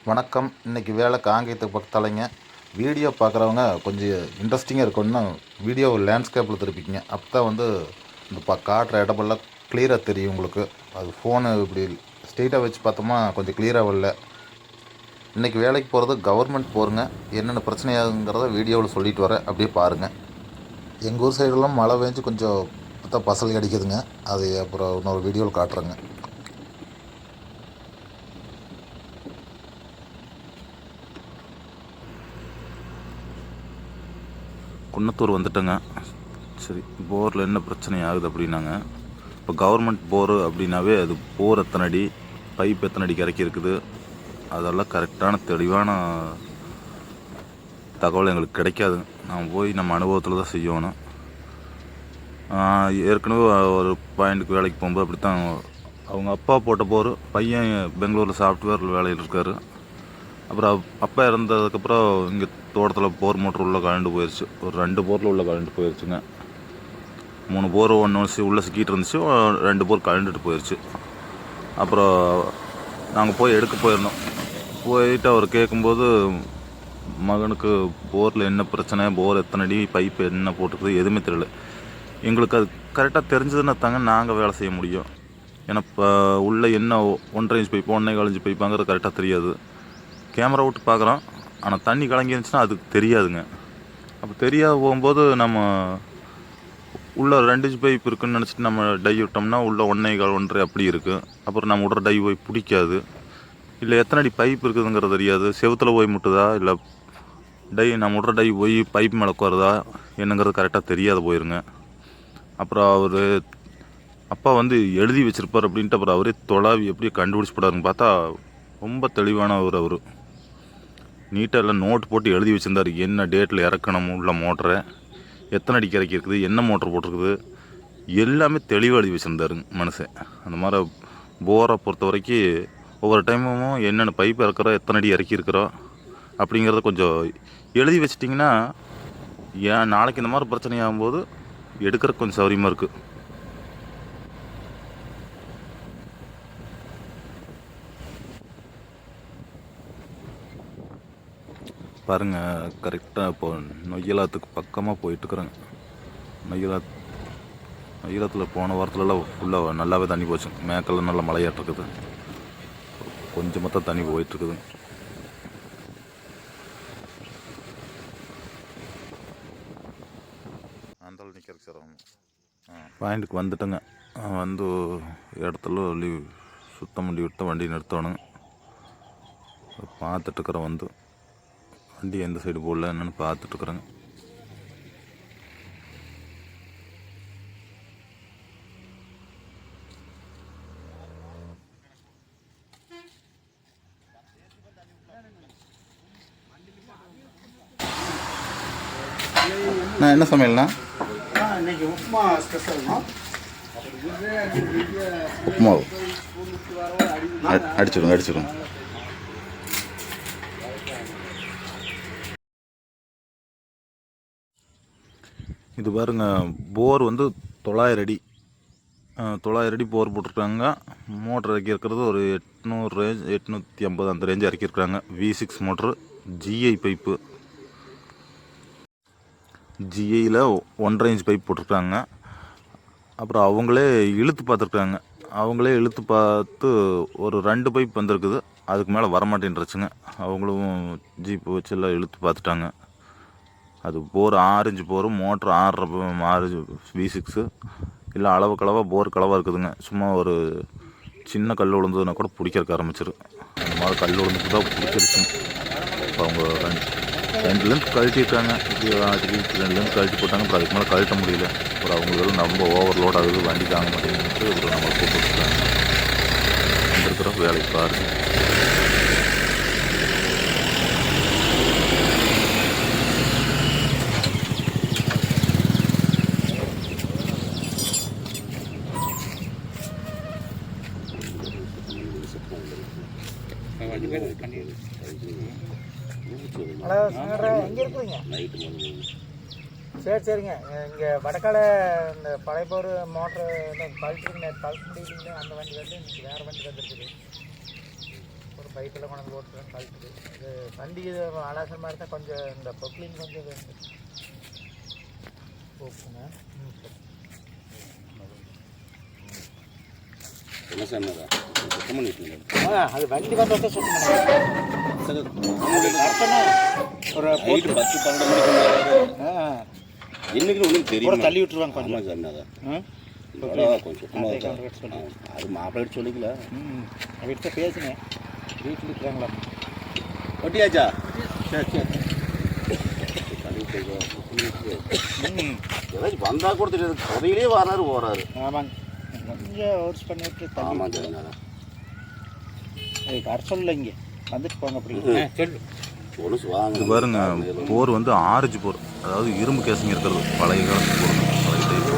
வணக்கம். இன்றைக்கி வேலை காங்கேயத்துக்கு பக்கத்தாலைங்க. வீடியோ பார்க்குறவங்க கொஞ்சம் இன்ட்ரெஸ்டிங்காக இருக்கணும்னா வீடியோ லேண்ட்ஸ்கேப்பில் திருப்பிக்கிங்க. அப்போ தான் இந்த காட்டுற இடமெல்லாம் கிளியராக தெரியும் உங்களுக்கு. அது ஃபோனு இப்படி ஸ்ட்ரெயிட்டாக வச்சு பார்த்தோமா கொஞ்சம் கிளியராக வரல. இன்றைக்கி வேலைக்கு போகிறது கவர்மெண்ட் போருங்க. என்னென்ன பிரச்சனையாகுங்கிறத வீடியோவில் சொல்லிட்டு வரேன், அப்படியே பாருங்கள். எங்கள் ஊர் சைடெல்லாம் மழை பெஞ்சு கொஞ்சம் இப்போ தான் பசல் அடிக்குதுங்க. அது அப்புறம் இன்னொரு வீடியோவில் காட்டுறேங்க. குன்னத்தூர் வந்துட்டேங்க. சரி, போரில் என்ன பிரச்சனை ஆகுது அப்படின்னாங்க. இப்போ கவர்மெண்ட் போரு அப்படின்னாவே அது போர் எத்தனை அடி, பைப் எத்தனை அடிக்கு இறக்கி இருக்குது, அதெல்லாம் கரெக்டான தெளிவான தகவல் எங்களுக்கு கிடைக்காது. நாம் போய் நம்ம அனுபவத்தில் தான் செய்யணும். ஏற்கனவே ஒரு பாயிண்ட்டுக்கு வேலைக்கு போகும்போது அப்படி தான் அவங்க அப்பா போட்ட போர், பையன் பெங்களூரில் சாஃப்ட்வேர் வேலையில் இருக்கார். அப்புறம் அப்பா இறந்ததுக்கப்புறம் இங்கே தோட்டத்தில் போர் மோட்ரு உள்ளே கலண்டு போயிடுச்சு. ஒரு 2 போரில் உள்ளே கலண்டு போயிடுச்சுங்க. 3 போர் ஒன்று உள்ளே சிக்கிட்டு இருந்துச்சு, 2 போர் கலண்டுட்டு போயிடுச்சு. அப்புறம் நாங்கள் போய் எடுக்க போயிருந்தோம். போயிட்டு அவர் கேட்கும்போது மகனுக்கு போரில் என்ன பிரச்சனை, போர் எத்தனை அடி, பைப்பு என்ன போட்டுருக்குது எதுவுமே தெரியல. எங்களுக்கு அது கரெக்டாக தெரிஞ்சதுன்னா தாங்க நாங்கள் வேலை செய்ய முடியும். ஏன்னா இப்போ உள்ளே என்ன 1.5 இன்ச் பைப்பு 1.25 இன்ச் பைப்பாங்கிறது கரெக்டாக தெரியாது. கேமரா விட்டு பார்க்குறோம், ஆனால் தண்ணி கலங்கி இருந்துச்சுன்னா அதுக்கு தெரியாதுங்க. அப்போ தெரியாது போகும்போது நம்ம உள்ளே 2 இன்ச் பைப் இருக்குதுன்னு நினச்சிட்டு நம்ம டை விட்டோம்னா உள்ளே 1.25 1.5 அப்படி இருக்குது. அப்புறம் நம்ம விட்ற டை போய் பிடிக்காது. இல்லை எத்தனை அடி பைப் இருக்குதுங்கிறது தெரியாது. செவுத்தில் போய் முட்டுதா இல்லை நம்ம விட்ற டை போய் பைப் மேலே உட்காருதா என்னங்கிறது கரெக்டாக தெரியாது போயிருங்க. அப்புறம் அவர் அப்பா எழுதி வச்சுருப்பார் அப்படின்ட்டு அப்புறம் அவரே தொலாவி எப்படியே கண்டுபிடிச்சி போடாருன்னு பார்த்தா ரொம்ப தெளிவானவர். அவர் நீட்டாக எல்லாம் நோட்டு போட்டு எழுதி வச்சுருந்தார். என்ன டேட்டில் இறக்கணும் உள்ள மோட்டரை, எத்தனை அடிக்கு இறக்கி இருக்குது, என்ன மோட்டர் போட்டிருக்குது, எல்லாமே தெளிவாக எழுதி வச்சுருந்தாருங்க மனுஷன். அந்த மாதிரி போரை பொறுத்த வரைக்கும் ஒவ்வொரு டைமும் என்னென்ன பைப் இறக்குறோம், எத்தனை அடி இறக்கி இருக்கிறோம் அப்படிங்கிறத கொஞ்சம் எழுதி வச்சிட்டிங்கன்னா ஏன் நாளைக்கு இந்த மாதிரி பிரச்சனை ஆகும்போது எடுக்கிறதுக்கு கொஞ்சம் சௌரியமாக இருக்குது. பாருங்கள், கரெக்டாக இப்போ நொய்யலாத்துக்கு பக்கமாக போயிட்டுருக்குறேங்க. நொய்யலாத்தில் போன வாரத்துலலாம் ஃபுல்லாக நல்லாவே தண்ணி போச்சு. மேக்கெல்லாம் நல்லா மழையாட்டிருக்குது. கொஞ்சமாக தான் தண்ணி போயிட்டுருக்குதுங்க. அந்த நிற்கிறதுக்கு சிரமம். பாயிண்ட்டுக்கு வந்துட்டேங்க. இடத்துல சுத்தம் பண்ணி விட்டு வண்டி நிறுத்தணும். பார்த்துட்டுருக்குறேன். வண்டி எந்த சைடு போடல என்னென்னு பார்த்துட்ருக்குறேங்க. நான் என்ன சமையல்ண்ணா? உப்புமா அடிச்சிடுங்க. இது பாருங்க, போர் 900 அடி 900 அடி போர் போட்டிருக்காங்க. மோட்டர் இறக்கி இருக்கிறது ஒரு 800 ரேஞ்ச் 850 அந்த ரேஞ்சு இறக்கியிருக்காங்க. V6 motor, GI pipe. GIயில் 1.5 இன்ச் பைப் போட்டிருக்காங்க. அப்புறம் அவங்களே இழுத்து பார்த்துருக்காங்க. அவங்களே இழுத்து பார்த்து ஒரு 2 பைப் வந்திருக்குது. அதுக்கு மேலே வரமாட்டேன்ருச்சுங்க. அவங்களும் ஜீப்பு வச்சு எல்லாம் இழுத்து பார்த்துட்டாங்க. அது போர் 6 இன்ச் போர், மோட்ரு 6 V6. இல்லை அளவுக்களவாக போர் கலவாக இருக்குதுங்க. சும்மா ஒரு சின்ன கல் விழுந்ததுன்னா கூட பிடிக்கிறதுக்கு ஆரம்பிச்சிரு. அந்த மாதிரி கல் விழுந்துட்டு தான் பிடிச்சிருச்சு. இப்போ அவங்க 2 லென்த் கழட்டிட்டாங்க. 2 லென்த் கழட்டி போட்டாங்க. அப்புறம் அதுக்கு மேலே கழட்ட முடியல. அப்புறம் அவங்களுக்கு ரொம்ப ஓவர்லோட் ஆகுது, வண்டி தாங்க மாட்டேங்குது. அப்புறம் நம்மளை கூப்பிட்டுருக்காங்க. வந்துருக்கிற வேலைக்கு பாருங்க. ஹலோ சங்கர, எங்கே இருக்கிறீங்க? சரிங்க. இங்கே வடக்கால இந்த பழைய போர் மோட்ரு பல்ஸ் முடியலீங்க. அந்த வண்டி இன்னைக்கு வேறு வண்டி வந்துருக்குது. ஒரு பைப்பில் கொண்டு போட்டுருக்கேன் கழுத்துக்கு. இது வண்டி இது அலாசல் மாதிரி தான் கொஞ்சம் இந்த பொக்லிங் கொஞ்சம் போக்குங்க. என்ன சொன்னதா சுத்தம் பண்ணிட்டு அது வண்டி வந்தா சுத்தம் ஒரு 10-12 மணிக்கு இன்னைக்கு ஒன்றும் தெரியும் தள்ளி விட்டுருவாங்க கொஞ்சம். ஆமாம் சொன்னதா கொஞ்சம் சுத்தமாக அது மாப்பிள்ளை சொல்லிக்கல. அவர்கிட்ட பேசுங்க, வீட்டில் இருக்கிறாங்களா ஒட்டியாச்சா? சரி சரி. ஏதாச்சும் வந்தால் கொடுத்துட்டு புதையிலே வராரு போகிறாரு. ஆமாங்க, கொஞ்சம் ஹோர்ஸ் பண்ணிவிட்டு ஆமாம் சொன்னாங்க. வர சொல்ல இங்கே வந்துட்டு போங்க. அப்படி சொல்லு ஒன்று வாங்க. இது பாருங்க, போர் வந்து ஆரஞ்சு போர், அதாவது இரும்பு கேசிங் இருக்கிறது, பழைய காலத்து போர், பழைய டைப்.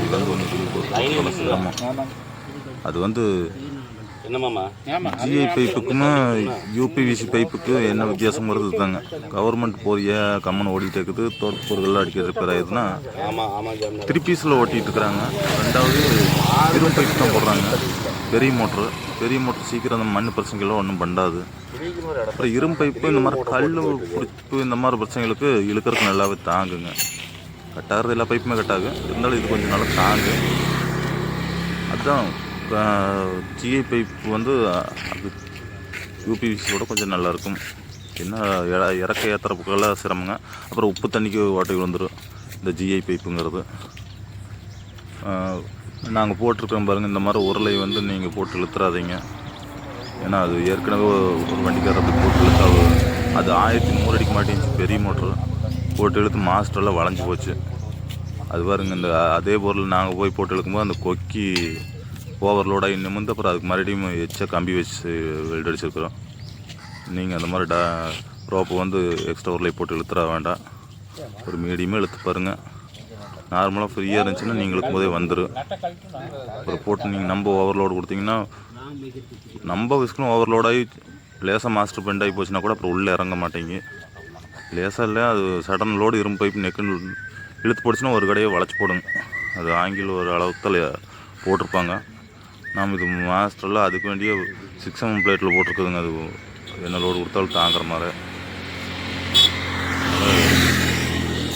இது வந்து ஒன்று சிரமம். ஆமாங்க. அது வந்து என்னமாம்மா ஜிஐ பைப்புக்கும் யூபிவிசி பைப்புக்கு என்ன வித்தியாசம் வருது தாங்க. கவர்மெண்ட் போறிய கம்மன் ஓடிட்டு இருக்குது, தோட்ட பொருள்கள் அடிக்க ரிப்பேர் ஆயிடுதுன்னா ஆமாம் ஆமாம் சொன்னாங்க. 3 பீஸில் ஓட்டிகிட்டு இருக்கிறாங்க. ரெண்டாவது இரும்பு பைப் தான் போடுறாங்க. பெரிய மோட்ரு சீக்கிரம் அந்த மண் பிரச்சனைகளும் ஒன்றும் பண்ணாது. அப்புறம் இரும்பு பைப்பு இந்த மாதிரி கல் பிடிப்பு இந்த மாதிரி பிரச்சனைகளுக்கு இழுக்கிறதுக்கு நல்லாவே தாங்குங்க. கட்டாகிறது எல்லா பைப்புமே கட்டாகு, இருந்தாலும் இது கொஞ்சம் நல்லா தாங்கு. அதுதான் ஜிஐ பைப்பு வந்து அது யூபிவிசியோட கொஞ்சம் நல்லாயிருக்கும். என்ன இறக்க ஏற்றுறப்புக்கெல்லாம் சிரமங்க. அப்புறம் உப்பு தண்ணிக்கு ஓட்டை விழுந்துடும் இந்த ஜிஐ பைப்புங்கிறது. நாங்கள் போட்டிருக்கோம் பாருங்கள், இந்த மாதிரி உருளை வந்து நீங்கள் போட்டு இழுத்துறாதீங்க. ஏன்னா அது ஏற்கனவே ஒரு வண்டிக்காரத்துக்கு போட்டு இழுத்தா அது 1100 அடிக்க மாட்டேங்குச்சு. பெரிய மோட்ரு போட்டு இழுத்து மாஸ்டரெல்லாம் வளைஞ்சி போச்சு. அது பாருங்க, இந்த அதே பொருள் நாங்கள் போய் போட்டு இழுக்கும்போது அந்த கொக்கி ஓவர்லோடாகி நிமிர்ந்து அப்புறம் அதுக்கு மறுபடியும் எச்சா கம்பி வச்சு வெல்ட் அடிச்சிருக்கிறோம். நீங்கள் அந்த மாதிரி ரோப்பு வந்து எக்ஸ்ட்ரா உருளை போட்டு இழுத்துற வேண்டாம். ஒரு மீடியமாக இழுத்து பாருங்கள். நார்மலாக ஃப்ரீயாக இருந்துச்சுன்னா நீங்கள் இழுக்கும் போதே வந்துடும். அப்புறம் போட்டு நீங்கள் நம்ம ஓவர்லோடு கொடுத்தீங்கன்னா நம்ம விஸ்கணும் ஓவர்லோடாகி லேசாக மாஸ்டர் பெண்ட் ஆகி போச்சுன்னா கூட அப்புறம் உள்ளே இறங்க மாட்டேங்க. லேசாக இல்லை, அது சடன் லோடு இரும்பு பைப் நெக்குன்னு இழுத்து போடுச்சுன்னா ஒரு கடையை வளைச்சி போடுங்க. அது ஆங்கில ஒரு அளவுக்கு போட்டிருப்பாங்க. நாம் இது மாஸ்டரில் அதுக்கு வேண்டிய 6mm பிளேட்டில் போட்டிருக்குதுங்க. அது என்ன லோடு கொடுத்தாலும் தாங்குற மாதிரி.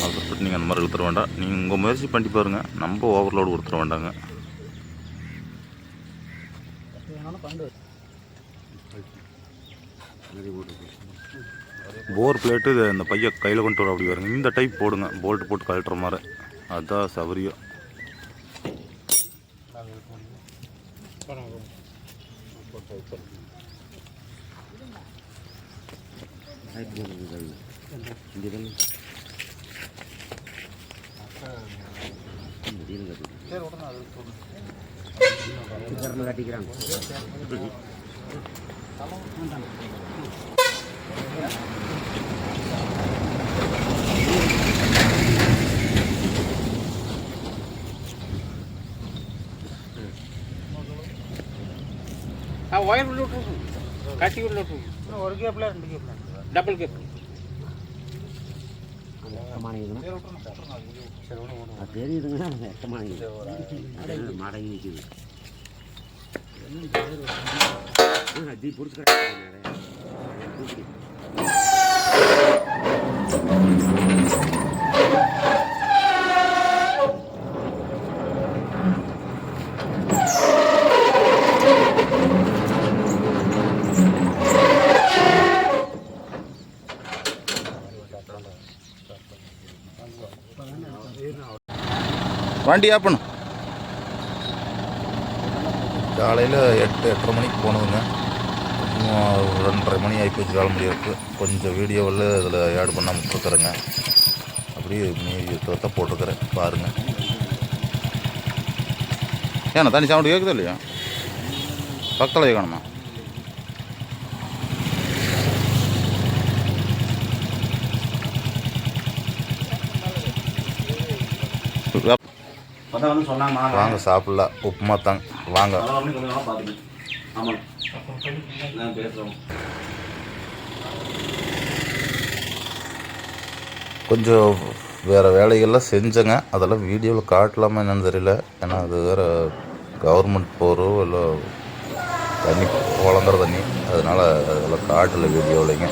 அவசரப்பட்டு நீங்கள் அந்த மாதிரி இழுத்துற வேண்டாம். நீங்கள் உங்கள் முயற்சி பண்ணி பாருங்கள், நம்ம ஓவர்லோடு கொடுத்துட வேண்டாங்க. போர் பிளேட்டு இந்த பைய கையில் கொண்டு வர அப்படி வருங்க. இந்த டைப் போடுங்க, போல்ட்டு போட்டு கழட்டுற மாதிரி. அதுதான் சௌகரியம். ஒயர் உள்ள விட்டுருக்கு, கட்டி உள்ள விட்டுருக்கு. ஒரு கேப்பில் 2 கேப்பில் டபுள் கேப் தெரியுதுங்க. மாடங்கி நிற்குது. வண்டி ஆப்பணும். காலையில் 8-8:30 மணிக்கு போனதுங்க. இன்னும் 2:30 மணி ஆகிப்போச்சு வேலை முடியறதுக்கு. கொஞ்சம் வீடியோவில் இதில் ஆட் பண்ணாமல் விட்டுருக்குறேங்க. அப்படியே மீதி தான் போட்டிருக்கிறேன் பாருங்கள். ஏண்ணா தண்ணி சவுண்டு கேட்குதா இல்லையா? பக்கத்தில் கேட்கணுமா? வாங்க சாப்பிடலாம், உப்புமா தாங்க வாங்க. கொஞ்சம் வேறு வேலைகள்லாம் செஞ்சேங்க, அதெல்லாம் வீடியோவில் காட்டலாமா என்னன்னு தெரியல. ஏன்னா அது வேறு கவர்மெண்ட் போகிறோ இல்லை தண்ணி வழங்குற தண்ணி, அதனால் அதெல்லாம் காட்டில் வீடியோவில்லைங்க.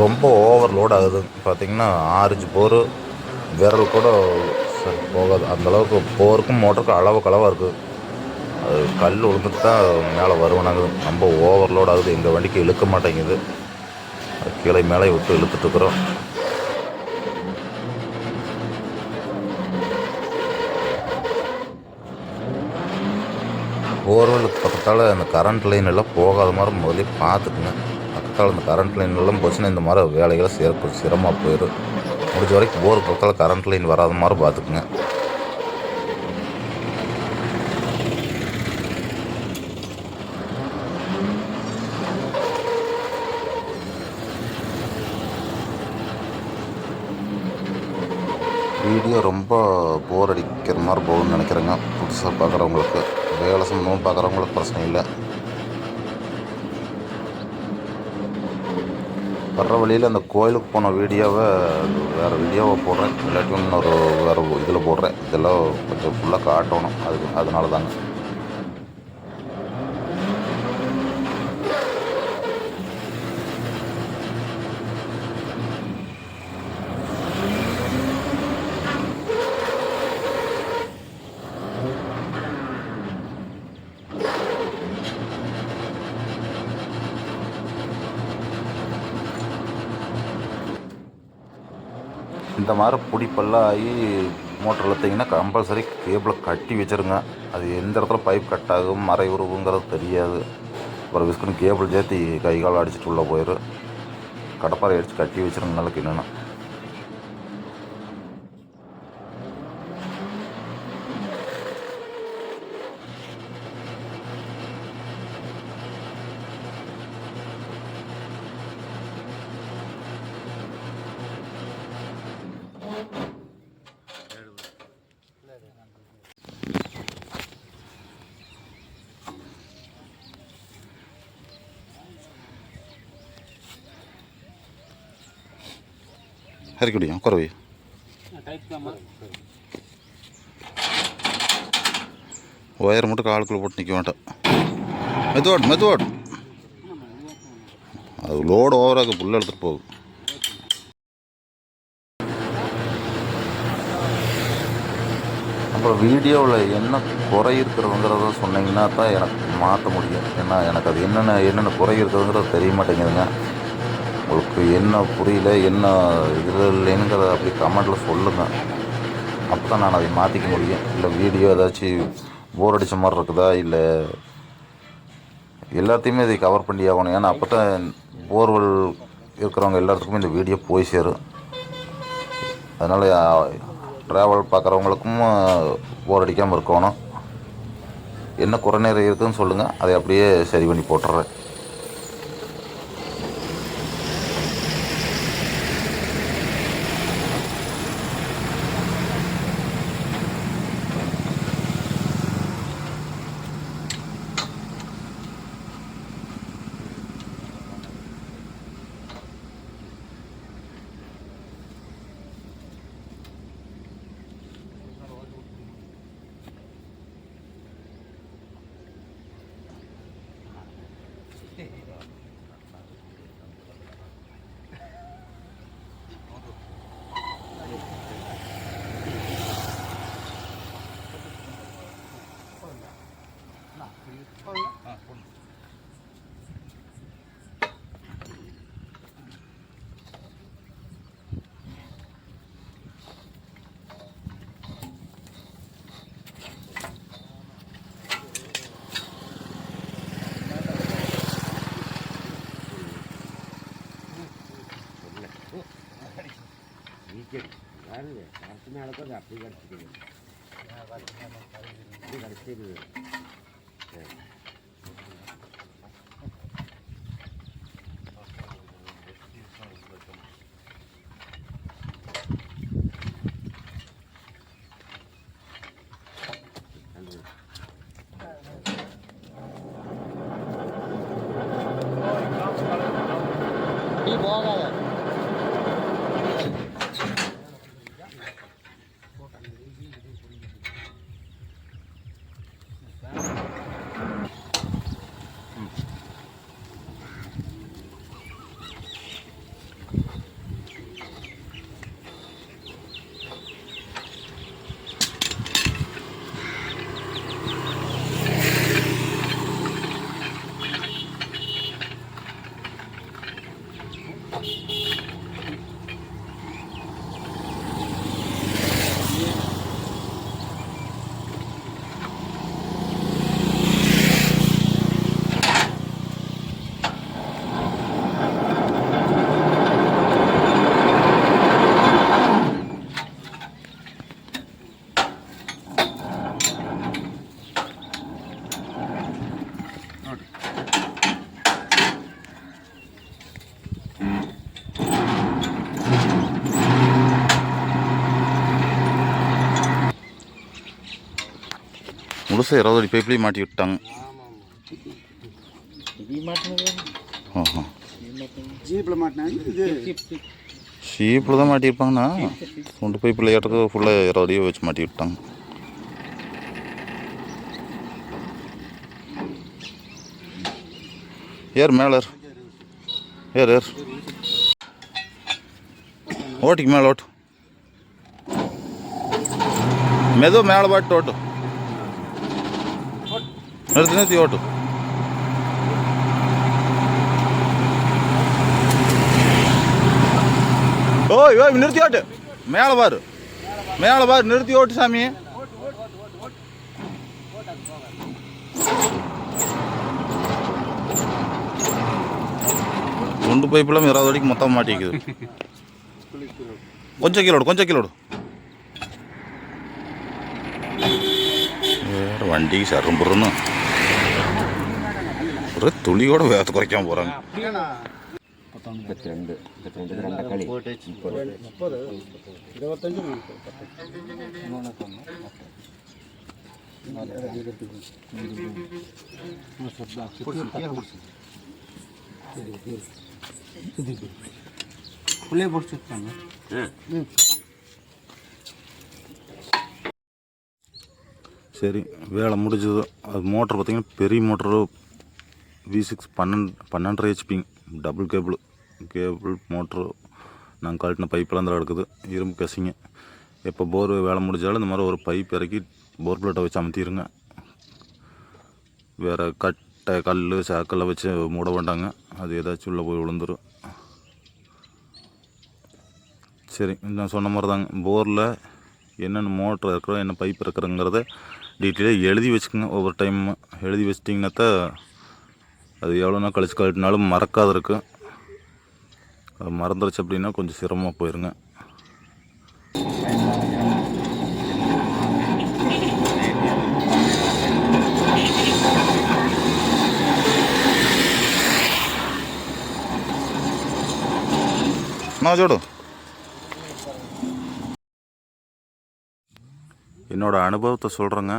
ரொம்ப ஓவர்லோட் ஆகுது. பார்த்திங்கன்னா 6 இன்ச் போர் விரல் கூட போகாது. அந்தளவுக்கு போருக்கும் மோட்டருக்கும் அளவாக இருக்குது. அது கல் விழுந்துட்டு தான் மேலே வருவனாகுது. ரொம்ப ஓவர்லோட் ஆகுது. எங்கள் வண்டிக்கு இழுக்க மாட்டேங்குது. அது கீழே மேலே விட்டு இழுத்துட்ருக்குறோம். போர்வெலுக்கு பக்கத்தால் அந்த கரண்ட் லைன் எல்லாம் போகாத மாதிரி முதலே பார்த்துக்குங்க. பக்கத்தால் அந்த கரண்ட் லைன் எல்லாம் போச்சுன்னா இந்த மாதிரி வேலைகளை சிரமமாக போயிடும். முடிஞ்ச வரைக்கும் போர் பக்கத்தால் கரண்ட் லைன் வராத மாதிரி பார்த்துக்குங்க. வீடியோ ரொம்ப போர் அடிக்கிற மாதிரி போகும்னு நினைக்கிறேங்க. புதுசாக பார்க்குறவங்களுக்கு, வேலை சம்பந்தமாக பார்க்குறவங்களுக்கு பிரச்சனை இல்லை. வர்ற வழியில் அந்த கோயிலுக்கு போன வீடியோவை வேறு வீடியோவை போடுறேன். இல்லாட்டி இன்னொரு வேறு இதில் போடுறேன். இதெல்லாம் கொஞ்சம் ஃபுல்லாக காட்டணும். அதனால தாங்க. இந்த மாதிரி பிடிப்பெல்லாம் ஆகி மோட்டர் இழுத்திங்கன்னா கம்பல்சரி கேபிளை கட்டி வச்சுருங்க. அது எந்த இடத்துல பைப் கட் ஆகும் மறை உருவுங்கிறது தெரியாது. அப்புறம் விஸ்குன்னு கேபிள் சேர்த்து கை கால் அடிச்சுட்டு உள்ளே போயிடும். கடப்பாறை அடித்து கட்டி வச்சுருங்க நாளைக்கு என்னென்னா. ಹರಿಕೊಡಿ ಕೊರವಿ ஒயர் மட்டும் காலுக்குள்ளே போட்டு நிற்க மாட்டேன். மெதுவாட் அது லோடு ஓவராக புல்ல எடுத்துகிட்டு போகுது. அப்புறம் வீடியோவில் என்ன குறை இருக்கிறதுங்கிறத சொன்னீங்கன்னா தான் எனக்கு மாற்ற முடியும். ஏன்னா எனக்கு அது என்னென்ன குறை இருக்கிறதுங்கிறது தெரிய மாட்டேங்குதுங்க. உங்களுக்கு என்ன புரியல, என்ன இதில் இல்லைங்கிறத அப்படி கமெண்டில் சொல்லுங்கள். அப்போ தான் நான் அதை மாற்றிக்க முடியும். இல்லை வீடியோ ஏதாச்சும் போர் அடித்த மாதிரி இருக்குதா, இல்லை எல்லாத்தையுமே இதை கவர் பண்ணி ஆகணும். ஏன்னா அப்போ தான் போர்வெல் இருக்கிறவங்க எல்லாத்துக்குமே இந்த வீடியோ போய் சேரும். அதனால் ட்ராவல் பார்க்குறவங்களுக்கும் போர் அடிக்காமல் இருக்கணும். என்ன குறை நேரம் இருக்குதுன்னு சொல்லுங்கள். அதை அப்படியே சரி பண்ணி போட்டுறேன். நடக்கிறது அப்படி கிடச்சிருக்கு. நீ போகாத. முழுசாக 20 அடி பைப்லேயும் மாட்டி விட்டாங்க. ஆஹா, ஷீப்பில் தான் மாட்டியிருப்பாங்கண்ணா. ரெண்டு பைப்பில் ஏற்றக்கு ஃபுல்லாக 20 அடியை வச்சு மாட்டி விட்டாங்க. ஏர் மேலே ஏர் ஏர் ஓட்டிக்கு மேலே ஓட்டு. மெதுவாக மேலே பாட்டு ஓட்டு. நிறுத்தி நிறுத்தி ஓட்டு. ஓய் ஓய் நிறுத்தி ஓட்டு. மேலே பாரு மேலே பாரு, நிறுத்தி ஓட்டு சாமி. ரெண்டு பைப்பெல்லாம் 20 அடிக்கு மொத்தம் மாட்டிக்குது. கொஞ்சம் கீழோடு கொஞ்சம் கீழோடு. வேறு வண்டிக்கு சரும் பொருன்னு ஒரு துளியோட வேகத்தை குறைக்காம போகிறாங்க. 32 2 களி 30 புள்ளைய போட்டு சுத்தாங்க. சரி, வேலை முடிஞ்சது. அது மோட்ரு பார்த்திங்கன்னா பெரிய motor V6 12 HP double cable motor. நாங்கள் கழட்டின பைப்பெல்லாம் தான் எடுக்குது. இரும்பு கசிங்க. எப்போ போர் வேலை முடிஞ்சாலும் இந்த மாதிரி ஒரு பைப் இறக்கி போர் பிளேட்டை வச்சு அமுத்திடுங்க. வேறு கட்டை கல் சாக்கெல்லாம் வச்சு மூட வேண்டாங்க. அது ஏதாச்சும் உள்ளே போய் விழுந்துடும். சரி, நான் சொன்ன மாதிரி தாங்க. போரில் என்னென்ன மோட்ரு இருக்கிறோம், என்ன பைப் இருக்கிறோங்கிறத டீட்டெயிலாக எழுதி வச்சுக்கோங்க. ஒவ்வொரு டைம் எழுதி வச்சிட்டிங்கன்னாத்தா அது எவ்வளோனா கழிச்சு கழட்டினாலும் மறக்காத இருக்கு. அது மறந்துருச்சு அப்படின்னா கொஞ்சம் சிரமமாக போயிருங்க. நான் ஜோடு என்னோடய அனுபவத்தை சொல்கிறேங்க.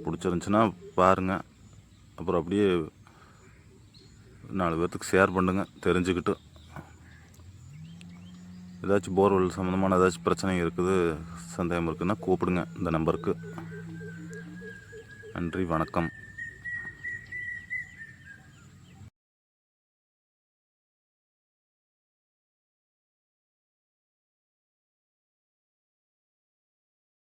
பிடிச்சிருந்துச்சின்னா பாருங்கள். அப்புறம் அப்படியே 4 பேர்த்துக்கு ஷேர் பண்ணுங்கள். தெரிஞ்சுக்கிட்டு ஏதாச்சும் போர்வெல் சம்மந்தமான ஏதாச்சும் பிரச்சனை இருக்குது, சந்தேகம் இருக்குதுன்னா கூப்பிடுங்க இந்த நம்பருக்கு. நன்றி, வணக்கம்.